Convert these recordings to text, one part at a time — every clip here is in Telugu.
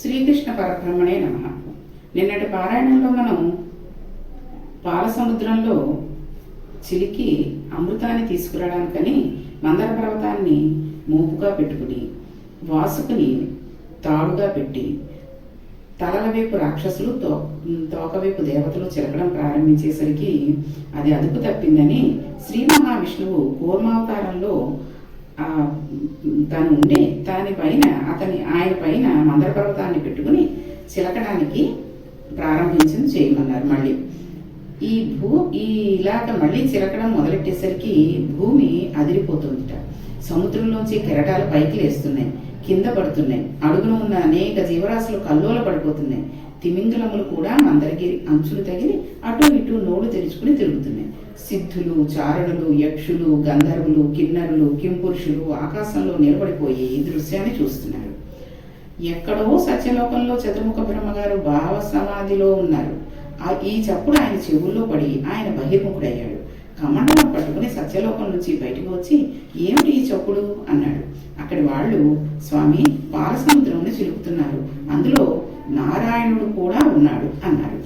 శ్రీకృష్ణ పరబ్రహ్మణే నమః. నిన్నటి పారాయణంలో మనం పాల సముద్రంలో చిలికి అమృతాన్ని తీసుకురావడానికని మందర పర్వతాన్ని మోపుగా పెట్టుకుని వాసుకుని తాడుగా పెట్టి తలల వైపు రాక్షసులు తోక వైపు దేవతలు చిలకడం ప్రారంభించేసరికి అది అదుపు తప్పిందని శ్రీ మహావిష్ణువు కూర్మావతారంలో తను ఉండే దానిపైన ఆయన పైన మందర పర్వతాన్ని పెట్టుకుని చిలకడానికి చేయమన్నారు. మళ్ళీ ఇలాగ మళ్ళీ చిలకడం మొదలెట్టేసరికి భూమి అదిరిపోతుందిట. సముద్రంలోంచి కెరటాలు పైకి లేస్తున్నాయి, కింద పడుతున్నాయి. అడుగున ఉన్న అనేక జీవరాశులు కల్లోల పడిపోతున్నాయి. తిమింగలములు కూడా మందరగిరి అంచులు తగిలి అటు ఇటు నోడు తెరుచుకుని తిరుగుతున్నాయి. సిద్ధులు, చారణులు, యక్షులు, గంధర్వులు, కిన్నరులు, కింపురుషులు ఆకాశంలో నిలబడిపోయి ఈ దృశ్యాన్ని చూస్తున్నారు. ఎక్కడో సత్యలోకంలో చతుర్ముఖ బ్రహ్మగారు భావ సమాధిలో ఉన్నారు. ఈ చప్పుడు ఆయన చెవుల్లో పడి ఆయన బహిర్ముఖుడయ్యాడు. కమండలం పట్టుకుని సత్యలోకం నుంచి బయటకు వచ్చి ఏమిటి ఈ చప్పుడు అన్నాడు. అక్కడి వాళ్ళు స్వామి పాల సముద్రంని చిలుపుతున్నారు, అందులో నారాయణుడు కూడా ఉన్నాడు అన్నాడు.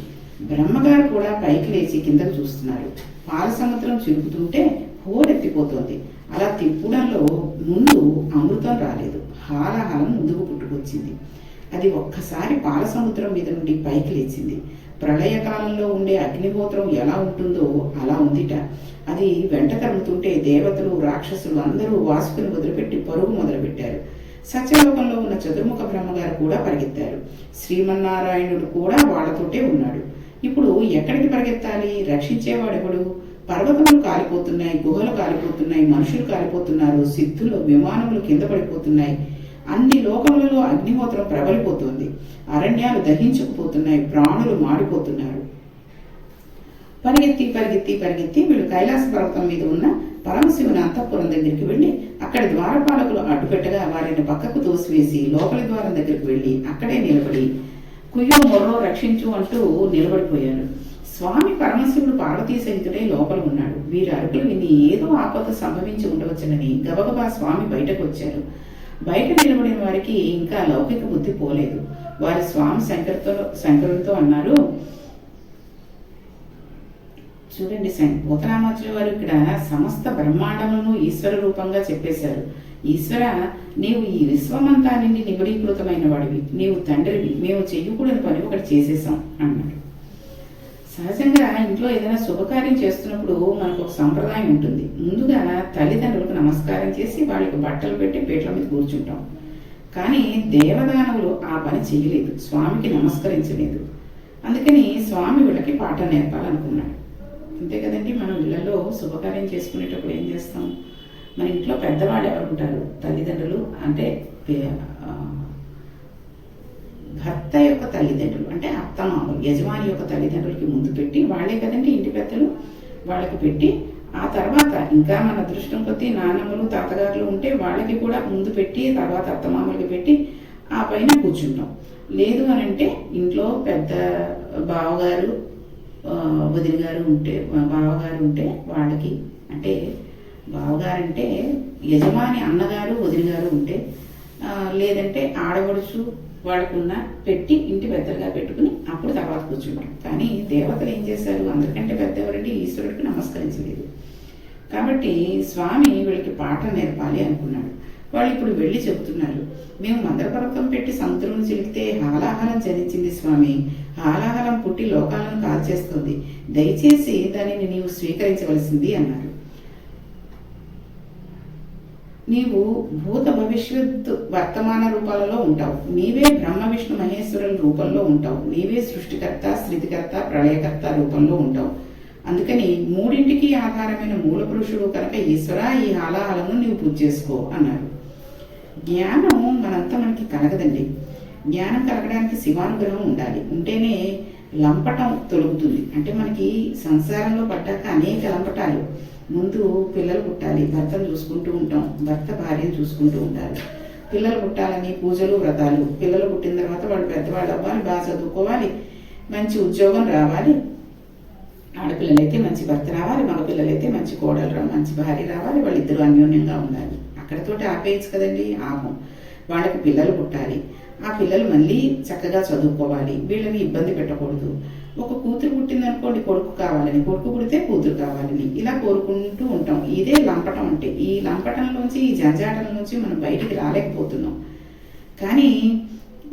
బ్రహ్మగారు కూడా పైకి లేచి కిందకు చూస్తున్నారు. పాల సముద్రం చిలుపుతుంటే హోరెత్తిపోతోంది. అలా తిప్పడంలో ముందు అమృతం రాలేదు, హాలాహలం ముందుకు పుట్టుకొచ్చింది. అది ఒక్కసారి పాల సముద్రం మీద నుండి పైకి లేచింది. ప్రళయకాలంలో ఉండే అగ్నిహోత్రం ఎలా ఉంటుందో అలా ఉందిట. అది వెంట తరుగుతుంటే దేవతలు, రాక్షసులు అందరూ వాసుకుని వదిలిపెట్టి పరుగు మొదలుపెట్టారు. సత్యలోకంలో ఉన్న చతుర్ముఖ బ్రహ్మగారు కూడా పరిగెత్తారు. శ్రీమన్నారాయణుడు కూడా వాళ్లతోటే ఉన్నాడు. ఇప్పుడు ఎక్కడికి పరిగెత్తాలి? రక్షించేవాడెవడు? పర్వతములు కాలిపోతున్నాయి, గుహలు కాలిపోతున్నాయి, మనుషులు కాలిపోతున్నారు, సిద్ధులు విమానములు కింద పడిపోతున్నాయి. అన్ని లోకములలో అగ్నిహోత్రం ప్రబలిపోతుంది. అరణ్యాలు దహించుకుపోతున్నాయి, ప్రాణులు మాడిపోతున్నారు. పరిగెత్తి పరిగెత్తి పరిగెత్తి వీళ్ళు కైలాస పర్వతం మీద ఉన్న పరమశివుని అంతఃపురం దగ్గరికి వెళ్లి అక్కడి ద్వారపాలకులు అడ్డుపెట్టగా వారిని పక్కకు తోసివేసి లోపలి ద్వారం దగ్గరికి వెళ్లి అక్కడే నిలబడి కుయ్యో మొర్రో రక్షించు అంటూ నిలబడిపోయారు. స్వామి పరమశివుడు పార్వతీ సహితుడే లోపల ఉన్నాడు. వీరి అరుపులు విని ఏదో ఆపద సంభవించి ఉండవచ్చునని గబగబా స్వామి బయటకు వచ్చారు. బయట నిలబడిన వారికి ఇంకా లౌకిక బుద్ధి పోలేదు. వారి స్వామి శంకరుడితో అన్నారు, చూడండి పోతరామాచుల వారు ఇక్కడ సమస్త బ్రహ్మాండములను ఈశ్వర రూపంగా చెప్పేశారు. ఈశ్వర, నీవు ఈ విశ్వమంతా నిండి నిబడీకృతమైన వాడివి, నీవు తండ్రివి, మేము చెయ్యకూడని పని ఒకటి చేసేసాం అన్నాడు. సహజంగా ఇంట్లో ఏదైనా శుభకార్యం చేస్తున్నప్పుడు మనకు ఒక సంప్రదాయం ఉంటుంది. ముందుగా తల్లిదండ్రులకు నమస్కారం చేసి వాళ్ళకి బట్టలు పెట్టి పీటల మీద కూర్చుంటాం. కానీ దేవదానవులు ఆ పని చేయలేదు, స్వామికి నమస్కరించలేదు. అందుకని స్వామి వీళ్ళకి పాఠం నేర్పాలనుకున్నాడు. అంతే కదండి, మనం ఇళ్లలో శుభకార్యం చేసుకునేటప్పుడు ఏం చేస్తాం? మన ఇంట్లో పెద్దవాళ్ళు ఎవరు ఉంటారు? తల్లిదండ్రులు, అంటే భర్త యొక్క తల్లిదండ్రులు అంటే అత్తమామలు, యజమాని యొక్క తల్లిదండ్రులకి ముందు పెట్టి వాళ్ళే కదండి ఇంటి పెద్దలు, వాళ్ళకి పెట్టి ఆ తర్వాత ఇంకా మన అదృష్టం కొద్దీ నాన్నమ్మలు తాతగారులు ఉంటే వాళ్ళకి కూడా ముందు పెట్టి తర్వాత అత్తమామలకి పెట్టి ఆ పైన కూర్చుంటాం. లేదు అని అంటే ఇంట్లో పెద్ద బావగారు వదిలి గారు ఉంటే బావగారు ఉంటే వాళ్ళకి, అంటే బావగారు అంటే యజమాని అన్నగారు వదిలి గారు ఉంటే, లేదంటే ఆడపడుచు వాళ్ళకున్న పెట్టి ఇంటి పెద్దలుగా పెట్టుకుని అప్పుడు తర్వాత కూర్చుంటాం. కానీ దేవతలు ఏం చేశారు? అందరికంటే పెద్దవారంటే ఈశ్వరుడికి నమస్కరించలేదు. కాబట్టి స్వామి వీళ్ళకి పాఠం నేర్పాలి అనుకున్నాడు. వాళ్ళు ఇప్పుడు వెళ్ళి చెబుతున్నారు, మేము మందర పర్వతం పెట్టి సముద్రం చిలికితే హాలాహలం జనించింది స్వామి, హాలాహలం పుట్టి లోకాలను కాల్చేస్తుంది, దయచేసి దానిని నీవు స్వీకరించవలసింది అన్నారు. నీవు భూత భవిష్యత్ వర్తమాన రూపాలలో ఉంటావు, నీవే బ్రహ్మ విష్ణు మహేశ్వరుల రూపంలో ఉంటావు, నీవే సృష్టికర్త, స్థితికర్త, ప్రళయకర్త రూపంలో ఉంటావు. అందుకని మూడింటికి ఆధారమైన మూల పురుషుడు కనుక ఈశ్వర, ఈ హాలాహలను నీవు పూజ చేసుకో అన్నారు. జ్ఞానం మనంతా మనకి కలగదండి. జ్ఞానం కలగడానికి శివానుగ్రహం ఉండాలి, ఉంటేనే లంపటం తొలుగుతుంది. అంటే మనకి సంసారంలో పడ్డాక అనేక లంపటాలు. ముందు పిల్లలు పుట్టాలి, భర్తను చూసుకుంటూ ఉంటాం, భర్త భార్యను చూసుకుంటూ ఉండాలి. పిల్లలు పుట్టాలని పూజలు, వ్రతాలు. పిల్లలు పుట్టిన తర్వాత వాళ్ళు పెద్దవాళ్ళు అవ్వాలి, బాగా చదువుకోవాలి, మంచి ఉద్యోగం రావాలి, ఆడపిల్లలైతే మంచి భర్త రావాలి, మగపిల్లలైతే మంచి కోడలు మంచి భార్య రావాలి, వాళ్ళిద్దరూ అన్యోన్యంగా ఉండాలి. అక్కడతోటి ఆపేయచ్చు కదండి, ఆపం. వాళ్ళకి పిల్లలు పుట్టాలి, ఆ పిల్లలు మళ్ళీ చక్కగా చదువుకోవాలి, వీళ్ళని ఇబ్బంది పెట్టకూడదు. ఒక కూతురు పుట్టిందనుకోండి, కొడుకు కావాలని, కొడుకు పుడితే కూతురు కావాలని, ఇలా కోరుకుంటూ ఉంటాం. ఇదే లంపటం అంటే. ఈ లంపటంలోంచి, ఈ జంజాటం నుంచి మనం బయటికి రాలేకపోతున్నాం. కానీ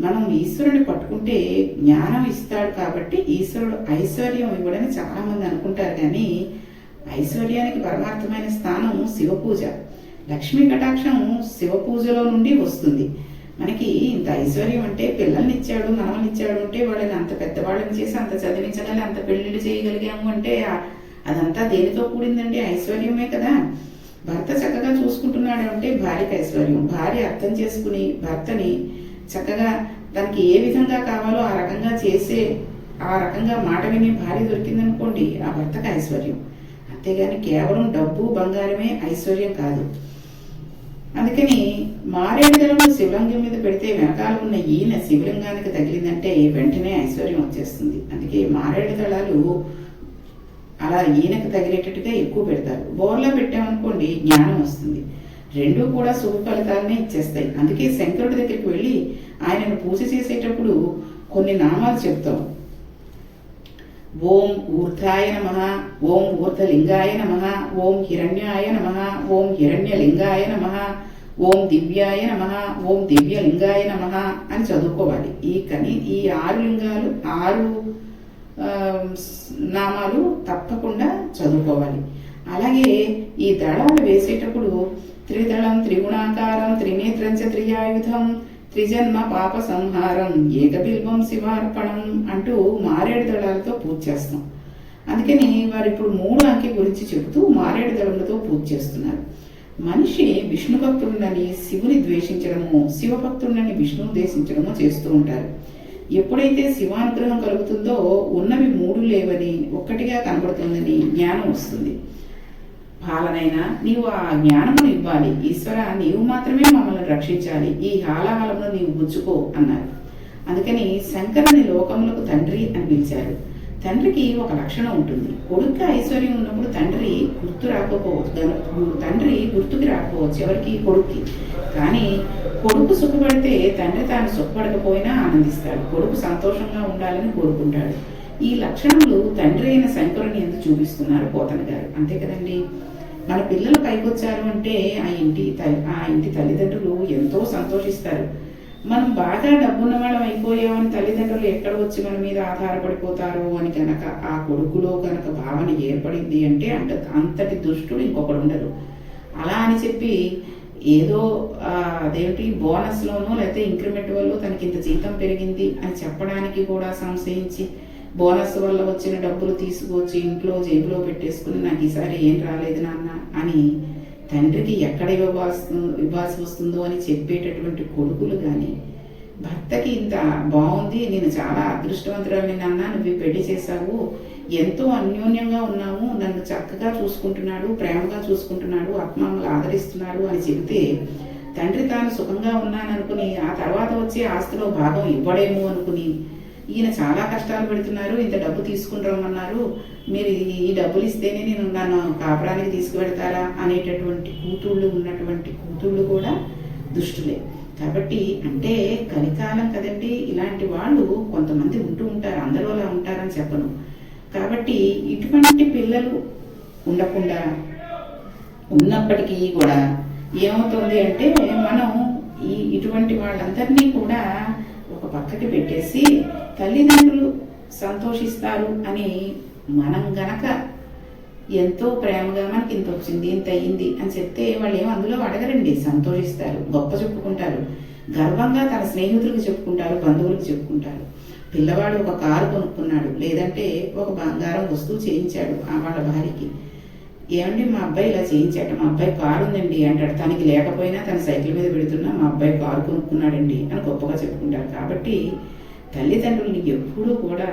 మనం ఈశ్వరుని పట్టుకుంటే జ్ఞానం ఇస్తాడు కాబట్టి ఈశ్వరుడు ఐశ్వర్యం ఇవ్వడని చాలా మంది అనుకుంటారు. కానీ ఐశ్వర్యానికి పరమార్థమైన స్థానం శివపూజ. లక్ష్మీ కటాక్షం శివపూజలో నుండి వస్తుంది. మనకి ఇంత ఐశ్వర్యం అంటే పిల్లల్ని ఇచ్చాడు, మనవల్ని ఇచ్చాడు అంటే వాళ్ళని అంత పెద్దవాళ్ళని చేసి అంత చదివించగలి, అంత పెళ్లిళ్ళు చేయగలిగాము అంటే అదంతా దేనితో కూడిందండి? ఐశ్వర్యమే కదా. భర్త చక్కగా చూసుకుంటున్నాడు అంటే భార్యకి ఐశ్వర్యం. భార్య అర్థం చేసుకుని భర్తని చక్కగా తనకి ఏ విధంగా కావాలో ఆ రకంగా చేసే, ఆ రకంగా మాట విని భార్య దొరికిందనుకోండి, ఆ భర్తకు ఐశ్వర్యం. అంతేగాని కేవలం డబ్బు బంగారమే ఐశ్వర్యం కాదు. అందుకని మారేడు దళం శివలింగం మీద పెడితే వెనకాల ఉన్న ఈయన శివలింగానికి తగిలిందంటే వెంటనే ఐశ్వర్యం వచ్చేస్తుంది. అందుకే మారేడు దళాలు అలా ఈయనకు తగిలేటట్టుగా ఎక్కువ పెడతారు. బోర్లా పెట్టామనుకోండి జ్ఞానం వస్తుంది. రెండూ కూడా శుభ ఫలితాలనే ఇచ్చేస్తాయి. అందుకే శంకరుడి దగ్గరికి వెళ్ళి ఆయనను పూజ చేసేటప్పుడు కొన్ని నామాలు చెప్తాం. ఓం ఊర్ధాయ నమః, ఓం ఊర్ధలింగాయ నమః, ఓం హిరణ్యాయ నమః, ఓం హిరణ్యలింగాయ నమః, ఓం దివ్యాయ నమః, ఓం దివ్యలింగాయ నమః అని చదువుకోవాలి. ఈ 6 లింగాలు, 6 నామాలు తప్పకుండా చదువుకోవాలి. అలాగే ఈ దళాలు వేసేటప్పుడు త్రిదళం త్రిగుణాకారం త్రినేత్రం చ త్రియాయుధం త్రిజన్మ పాప సంహారం ఏకబిల్వం శివార్పణం అంటూ మారేడు దళాలతో పూజ చేస్తాం. అందుకని వారు ఇప్పుడు 3 అంకె గురించి చెబుతూ మారేడు దళములతో పూజ చేస్తున్నారు. మనిషి విష్ణు భక్తుడిని శివుని ద్వేషించడము, శివభక్తుడిని విష్ణువు ద్వేషించడము చేస్తూ ఉంటారు. ఎప్పుడైతే శివానుగ్రహం కలుగుతుందో ఉన్నవి 3 లేవని ఒక్కటిగా కనబడుతుందని జ్ఞానం వస్తుంది. పాలనైనా నీవు ఆ జ్ఞానమును ఇవ్వాలి, ఈశ్వర నీవు మాత్రమే మమ్మల్ని రక్షించాలి, ఈ హాలాహలమును నీవు గుచ్చుకో అన్నారు. అందుకని శంకరుని లోకములకు తండ్రి అని పిలిచారు. తండ్రికి ఒక లక్షణం ఉంటుంది. కొడుకు ఐశ్వర్యం ఉన్నప్పుడు తండ్రి గుర్తుకి రాకపోవచ్చు ఎవరికి? కొడుక్కి. కానీ కొడుకు సుఖపడితే తండ్రి తాను సుఖపడకపోయినా ఆనందిస్తాడు. కొడుకు సంతోషంగా ఉండాలని కోరుకుంటాడు. ఈ లక్షణములు తండ్రి అయిన శంకరుని ఎందుకు చూపిస్తున్నారు పోతన గారు? అంతే కదండి. మన పిల్లలు పైకొచ్చారు అంటే ఆ ఇంటి తల్లిదండ్రులు ఎంతో సంతోషిస్తారు. మనం బాగా డబ్బున్న వాళ్ళం అయిపోయామని తల్లిదండ్రులు ఎక్కడ వచ్చి మన మీద ఆధారపడిపోతారో అని కనుక ఆ కొడుకులో కనుక భావన ఏర్పడింది అంటే అంతటి దుష్టుడు ఇంకొకడు ఉండరు. అలా అని చెప్పి ఏదో అదేమిటి బోనస్లోనో లేకపోతే ఇంక్రిమెంట్ వల్ల తనకి ఇంత జీతం పెరిగింది అని చెప్పడానికి కూడా సంశయించి బోనస్ వల్ల వచ్చిన డబ్బులు తీసుకొచ్చి ఇంట్లో జేబులో పెట్టేసుకుని నాకు ఈసారి ఏం రాలేదు నాన్న అని తండ్రికి ఎక్కడ ఇవ్వాల్సి వస్తుందో అని చెప్పేటటువంటి కొడుకులు కానీ, భర్తకి ఇంత బాగుంది, నేను చాలా అదృష్టవంతురాలని నాన్న, నువ్వు పెళ్లి చేశావు, ఎంతో అన్యోన్యంగా ఉన్నాము, నన్ను చక్కగా చూసుకుంటున్నాడు, ప్రేమగా చూసుకుంటున్నాడు, ఆత్మమ్మలు ఆదరిస్తున్నాడు అని చెబితే తండ్రి తాను సుఖంగా ఉన్నాననుకుని ఆ తర్వాత వచ్చే ఆస్తిలో భాగం ఇవ్వడేమో అనుకుని ఈయన చాలా కష్టాలు పెడుతున్నారు, ఇంత డబ్బు తీసుకుని రమ్మన్నారు, మీరు ఈ డబ్బులు ఇస్తేనే నన్ను కాపురానికి తీసుకువెడతారా అనేటటువంటి ఉన్నటువంటి కూతుళ్ళు కూడా దుష్టులే. కాబట్టి అంటే కలికాలం కదండి, ఇలాంటి వాళ్ళు కొంతమంది ఉంటూ ఉంటారు, అందరూ అలా ఉంటారని చెప్పను. కాబట్టి ఇటువంటి పిల్లలు ఉండకుండా ఉన్నప్పటికీ కూడా ఏమవుతుంది అంటే మనం ఇటువంటి వాళ్ళందరినీ కూడా ఒక పక్కకి పెట్టేసి తల్లిదండ్రులు సంతోషిస్తారు అని మనం గనక ఎంతో ప్రేమగా మనకి ఇంత వచ్చింది ఇంత అయ్యింది అని చెప్తే వాళ్ళు ఏమో అందులో అడగరండి, సంతోషిస్తారు, గొప్ప చెప్పుకుంటారు, గర్వంగా తన స్నేహితులకు చెప్పుకుంటారు, బంధువులకు చెప్పుకుంటారు. పిల్లవాడు ఒక కారు కొనుక్కున్నాడు, లేదంటే ఒక బంగారం వస్తువు చేయించాడు వాళ్ళ భార్యకి, ఏమండి మా అబ్బాయి ఇలా చేయించాట, మా అబ్బాయి కారు ఉందండి అంటాడు. తనకి లేకపోయినా తన సైకిల్ మీద పెడుతున్నా మా అబ్బాయి కారు కొనుక్కున్నాడండి అని గొప్పగా చెప్పుకుంటారు. కాబట్టి తల్లిదండ్రులని ఎప్పుడూ కూడా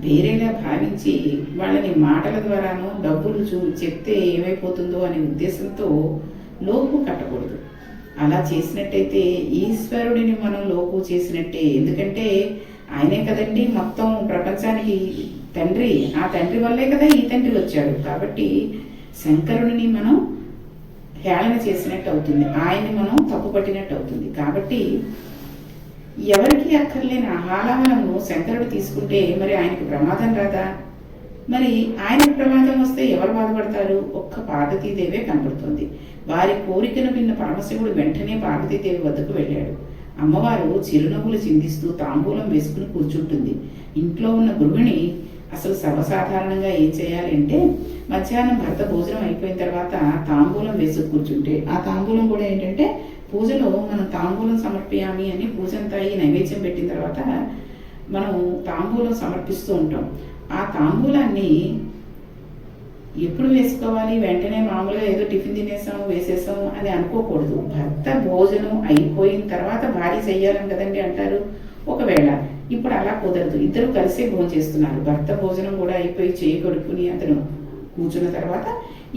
వేరేలా భావించి వాళ్ళని మాటల ద్వారానో డబ్బులు చెప్తే ఏమైపోతుందో అనే ఉద్దేశంతో లోపు కట్టకూడదు. అలా చేసినట్టయితే ఈశ్వరుడిని మనం లోపు చేసినట్టే. ఎందుకంటే ఆయనే కదండి మొత్తం ప్రపంచానికి తండ్రి, ఆ తండ్రి వల్లే కదా ఈ తండ్రి వచ్చాడు. కాబట్టి శంకరుడిని మనం హేళన చేసినట్టు అవుతుంది, ఆయన్ని మనం తప్పు పట్టినట్టు అవుతుంది. కాబట్టి ఎవరికి అక్కర్లేని ఆహాలవనము శంకరుడు తీసుకుంటే మరి ఆయనకి ప్రమాదం రాదా? మరి ఆయనకు ప్రమాదం వస్తే ఎవరు బాధపడతారు? ఒక్క పార్వతీదేవే కనబడుతుంది. వారి కోరికను విన్న పరమశివుడు వెంటనే పార్వతీదేవి వద్దకు వెళ్ళాడు. అమ్మవారు చిరునవ్వులు చిందిస్తూ తాంబూలం వేసుకుని కూర్చుంటుంది. ఇంట్లో ఉన్న గృహిణి అసలు సర్వసాధారణంగా ఏం చేయాలి అంటే, మధ్యాహ్నం భర్త భోజనం అయిపోయిన తర్వాత తాంబూలం వేసుకు కూర్చుంటే, ఆ తాంబూలం కూడా ఏంటంటే పూజలో మనం తాంబూలం సమర్పయామి అని పూజ అంతా ఈ నైవేద్యం పెట్టిన తర్వాత మనం తాంబూలం సమర్పిస్తూ ఉంటాం. ఆ తాంబూలాన్ని ఎప్పుడు వేసుకోవాలి? వెంటనే మామూలుగా ఏదో టిఫిన్ తినేసాము వేసేసాము అని అనుకోకూడదు. భర్త భోజనం అయిపోయిన తర్వాత భార్య చెయ్యాలని కదండి అంటారు. ఒకవేళ ఇప్పుడు అలా కుదరదు, ఇద్దరు కలిసే భోజనం చేస్తున్నారు, భర్త భోజనం కూడా అయిపోయి చేయి కడుక్కుని అతను కూర్చున్న తర్వాత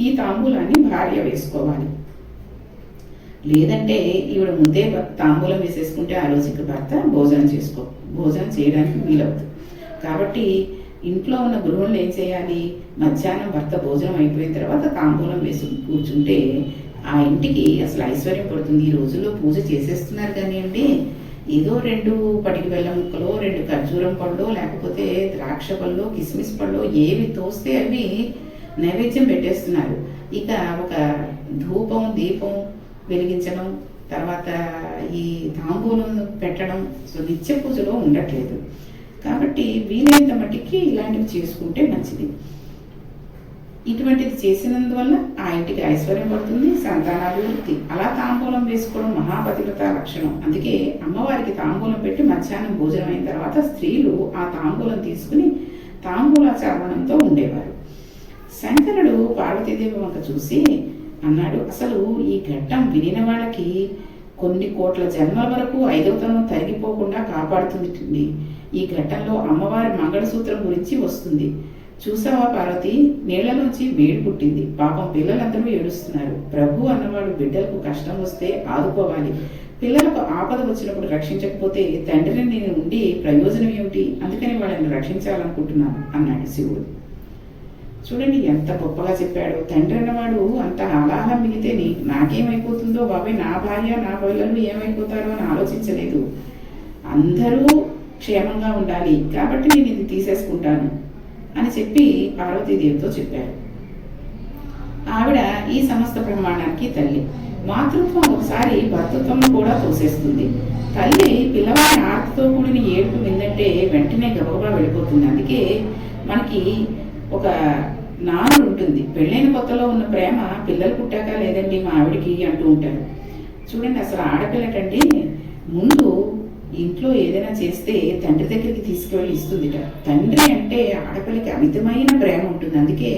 ఈ తాంబూలాన్ని భార్య వేసుకోవాలి. లేదంటే ఈవిడ ముందే తాంబూలం వేసేసుకుంటే ఆ రోజుకి భర్త భోజనం చేయడానికి వీలవుతుంది. కాబట్టి ఇంట్లో ఉన్న గృహిణులు ఏం చేయాలి? మధ్యాహ్నం భర్త భోజనం అయిపోయిన తర్వాత తాంబూలం వేసి కూర్చుంటే ఆ ఇంటికి అసలు ఐశ్వర్యం పడుతుంది. ఈ రోజుల్లో పూజ చేసేస్తున్నారు కానివ్వండి, ఏదో 2 పటికి బెల్లం ముక్కలో 2 ఖర్జూరం పళ్ళు లేకపోతే ద్రాక్ష పళ్ళు కిస్మిస్ పళ్ళు ఏవి తోస్తే అవి నైవేద్యం పెట్టేస్తున్నారు. ఇక ఒక ధూపం దీపం వెలిగించడం, తర్వాత ఈ తాంబూలం పెట్టడం నిత్య పూజలో ఉండట్లేదు. కాబట్టి వీలైనంత మట్టికి ఇలాంటివి చేసుకుంటే మంచిది. ఇటువంటిది చేసినందువల్ల ఆ ఇంటికి ఐశ్వర్యం పడుతుంది, సంతానాభివృద్ధి. అలా తాంబూలం వేసుకోవడం మహాపతివ్రత లక్షణం. అందుకే అమ్మవారికి తాంబూలం పెట్టి మధ్యాహ్నం భోజనం అయిన తర్వాత స్త్రీలు ఆ తాంబూలం తీసుకుని తాంబూలాచరణంతో ఉండేవారు. శంకరుడు పార్వతీదేవి వంక చూసి అన్నాడు, అసలు ఈ ఘట్టం వినిన వాళ్ళకి కొన్ని కోట్ల జన్మల వరకు ఐదవతనం తరిగిపోకుండా కాపాడుతుంది. ఈ ఘట్టంలో అమ్మవారి మంగళసూత్రం గురించి వస్తుంది. చూసావా పార్వతి, నీళ్లలోంచి వేడి పుట్టింది. పాపం పిల్లలందరూ ఏడుస్తున్నారు. ప్రభు అన్నవాడు బిడ్డలకు కష్టం వస్తే ఆదుకోవాలి. పిల్లలకు ఆపద వచ్చినప్పుడు రక్షించకపోతే తండ్రిని నేను ఉండి ప్రయోజనం ఏమిటి? అందుకని వాళ్ళని రక్షించాలనుకుంటున్నాను అన్నాడు శివుడు. చూడండి ఎంత గొప్పగా చెప్పాడు. తండ్రి అన్నవాడు అంత ఆలాహం మిగితే నాకేమైపోతుందో బాబాయ్, నా భార్య నా పిల్లలు ఏమైపోతారో అని ఆలోచించలేదు. అందరూ క్షేమంగా ఉండాలి కాబట్టి నేను ఇది తీసేసుకుంటాను అని చెప్పి పార్వతీదేవితో చెప్పాడు. ఆవిడ ఈ సమస్త బ్రహ్మాండానికి తల్లి. మాతృత్వం ఒకసారి భర్తృత్వం కూడా తోసేస్తుంది. తల్లి పిల్లవాడి ఆర్తితో కూడిన ఏడుపు విందంటే వెంటనే గబగబా వెళ్ళిపోతుంది. అందుకే మనకి ఒక నానుడు ఉంటుంది, పెళ్ళైన కొత్తలో ఉన్న ప్రేమ పిల్లలు పుట్టాక లేదండి మా ఆవిడికి అంటూ ఉంటారు. చూడండి అసలు ఆడపిల్లటండి ముందు ఇంట్లో ఏదైనా చేస్తే తండ్రి దగ్గరికి తీసుకువెళ్ళి ఇస్తుందిట. తండ్రి అంటే ఆడపిల్లకి అమితమైన ప్రేమ ఉంటుంది. అందుకే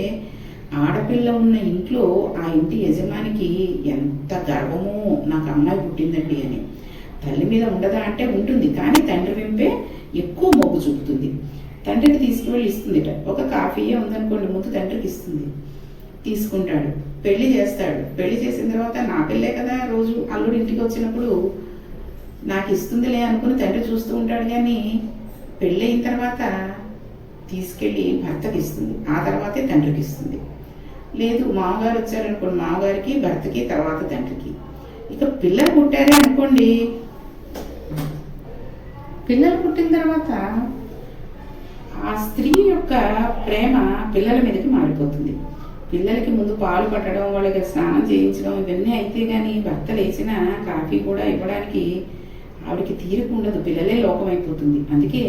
ఆడపిల్ల ఉన్న ఇంట్లో ఆ ఇంటి యజమానికి ఎంత గర్వమో, నాకు అమ్మాయి పుట్టిందండి అని. తల్లి మీద ఉండదా అంటే ఉంటుంది, కానీ తండ్రి వెంపే ఎక్కువ మొగ్గు చూపుతుంది. తండ్రికి తీసుకువెళ్ళి ఇస్తుందిట. ఒక కాఫీయే ఉందనుకోండి, ముందు తండ్రికి ఇస్తుంది, తీసుకుంటాడు, పెళ్లి చేస్తాడు. పెళ్లి చేసిన తర్వాత నా పిల్లే కదా రోజు అల్లుడు ఇంటికి వచ్చినప్పుడు నాకు ఇస్తుందిలే అనుకుని తండ్రి చూస్తూ ఉంటాడు. కానీ పెళ్ళయిన తర్వాత తీసుకెళ్ళి భర్తకి ఇస్తుంది, ఆ తర్వాతే తండ్రికి ఇస్తుంది. లేదు మామగారు వచ్చారనుకోండి, మామగారికి భర్తకి తర్వాత తండ్రికి. ఇక పిల్లలు పుట్టారే అనుకోండి, పిల్లలు పుట్టిన తర్వాత ఆ స్త్రీ యొక్క ప్రేమ పిల్లల మీదకి మారిపోతుంది. పిల్లలకి ముందు పాలు పట్టడం, వాళ్ళకి స్నానం చేయించడం ఇవన్నీ అయితే కానీ భర్త లేచిన కాఫీ కూడా ఇవ్వడానికి ఆవిడకి తీరిక ఉండదు, పిల్లలే లోకం అయిపోతుంది. అందుకే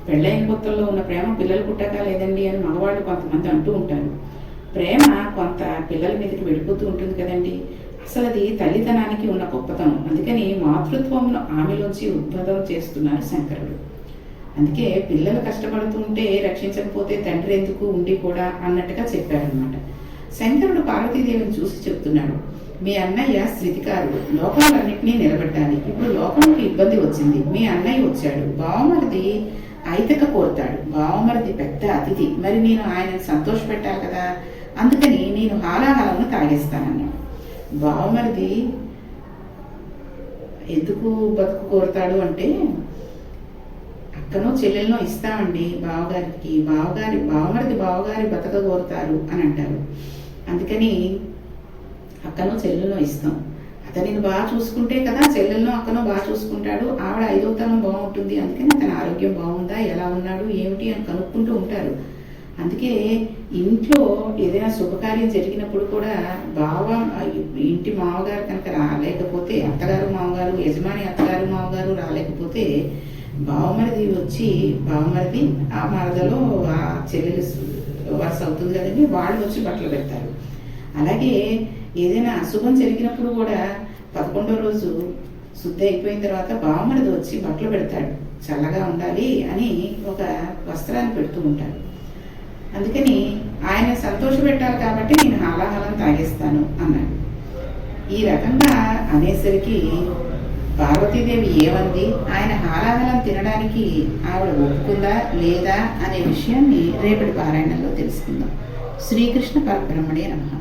పెళ్ళైన కొత్తల్లో ఉన్న ప్రేమ పిల్లలు పుట్టాక లేదండి అని మగవాళ్ళు కొంతమంది అంటూ ఉంటారు. ప్రేమ కొంత పిల్లల మీదకి వెళ్ళిపోతూ ఉంటుంది కదండి. అసలు అది తల్లితనానికి ఉన్న గొప్పతనం. అందుకని మాతృత్వంలో ఆమెలోంచి ఉద్భవం చేస్తున్నారు శంకరుడు. అందుకే పిల్లలు కష్టపడుతూ ఉంటే రక్షించకపోతే తండ్రి ఎందుకు ఉండి కూడా అన్నట్టుగా చెప్పారనమాట. శంకరుడు పార్వతీదేవిని చూసి చెప్తున్నాడు, మీ అన్నయ్య స్థితికారుడు, లోకాలన్నింటినీ నిలబెట్టాలి. ఇప్పుడు లోకంకి ఇబ్బంది వచ్చింది, మీ అన్నయ్య వచ్చాడు, బావమరిది ఐతక కోరుతాడు. బావమరిది పెద్ద అతిథి, మరి నేను ఆయనను సంతోష పెట్టాలి కదా, అందుకని నేను హాలాహలను తాగేస్తానన్నాడు. బావమరిది ఎందుకు బతుకు కోరుతాడు అంటే, అక్కనో చెల్లెలనో ఇస్తామండి బావగారికి, బావమరిది బావగారి బతక కోరుతారు అని అంటారు. అందుకని అక్కనో చెల్లెల్లో ఇస్తాం. అతనిని బాగా చూసుకుంటే కదా చెల్లెల్లో అక్కనో బాగా చూసుకుంటాడు. ఆవిడ ఐదవతనం బాగుంటుంది. అందుకని అతని ఆరోగ్యం బాగుందా, ఎలా ఉన్నాడు, ఏమిటి అని కనుక్కుంటూ ఉంటారు. అందుకే ఇంట్లో ఏదైనా శుభకార్యం జరిగినప్పుడు కూడా ఇంటి మామగారు కనుక రాలేకపోతే, అత్తగారు మామగారు, యజమాని అత్తగారు మామగారు రాలేకపోతే బావమరిది వచ్చి, బావమరిది ఆ మరదలో ఆ చెల్లెలు వరుస అవుతుంది కదండి, వాళ్ళు వచ్చి బట్టలు పెడతారు. అలాగే ఏదైనా అశుభం జరిగినప్పుడు కూడా 11వ రోజు శుద్ధి అయిపోయిన తర్వాత బావమరిది వచ్చి బట్టలు పెడతాడు. చల్లగా ఉండాలి అని ఒక వస్త్రాన్ని పెడుతూ ఉంటాడు. అందుకని ఆయన సంతోష పెట్టాలి కాబట్టి నేను హాలాహలం తాగేస్తాను అన్నాడు. ఈ రకంగా అనేసరికి పార్వతీదేవి ఏమంది, ఆయన హాలాహలం తినడానికి ఆవిడ ఒప్పుకుందా లేదా అనే విషయాన్ని రేపటి పారాయణంలో తెలుసుకుందాం. శ్రీకృష్ణ పరబ్రహ్మణే నమః.